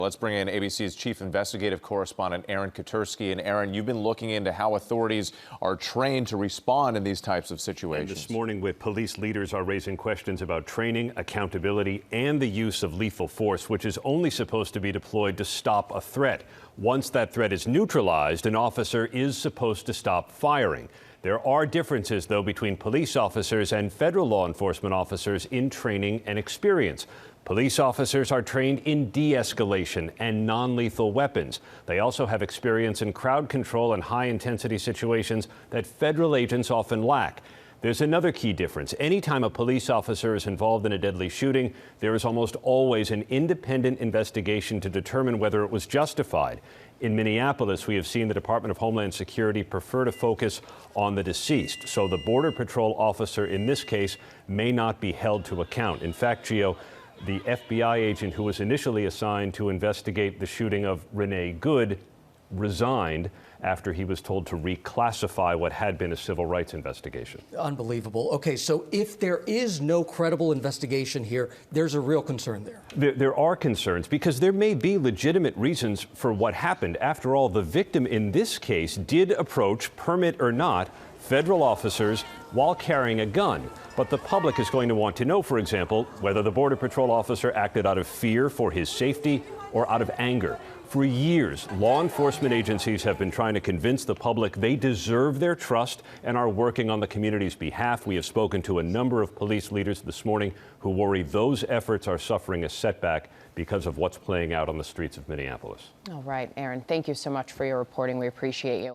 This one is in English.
Let's bring in ABC's chief investigative correspondent, Aaron Katersky. And Aaron, you've been looking into how authorities are trained to respond in these types of situations. And this morning, with police leaders are raising questions about training, accountability, and the use of lethal force, which is only supposed to be deployed to stop a threat. Once that threat is neutralized, an officer is supposed to stop firing. There are differences, though, between police officers and federal law enforcement officers in training and experience. Police officers are trained in de-escalation and non-lethal weapons. They also have experience in crowd control and high-intensity situations that federal agents often lack. There's another key difference. Anytime a police officer is involved in a deadly shooting, there is almost always an independent investigation to determine whether it was justified. In Minneapolis, we have seen the Department of Homeland Security prefer to focus on the deceased. So the Border Patrol officer in this case may not be held to account. In fact, Gio, the FBI agent who was initially assigned to investigate the shooting of Renee Good resigned after he was told to reclassify what had been a civil rights investigation. Unbelievable. Okay, so if there is no credible investigation here, there's a real concern there. There are concerns because there may be legitimate reasons for what happened. After all, the victim in this case did approach, permit or not, federal officers while carrying a gun. But the public is going to want to know, for example, whether the Border Patrol officer acted out of fear for his safety or out of anger. For years, law enforcement agencies have been trying to convince the public they deserve their trust and are working on the community's behalf. We have spoken to a number of police leaders this morning who worry those efforts are suffering a setback because of what's playing out on the streets of Minneapolis. All right, Aaron, thank you so much for your reporting. We appreciate you.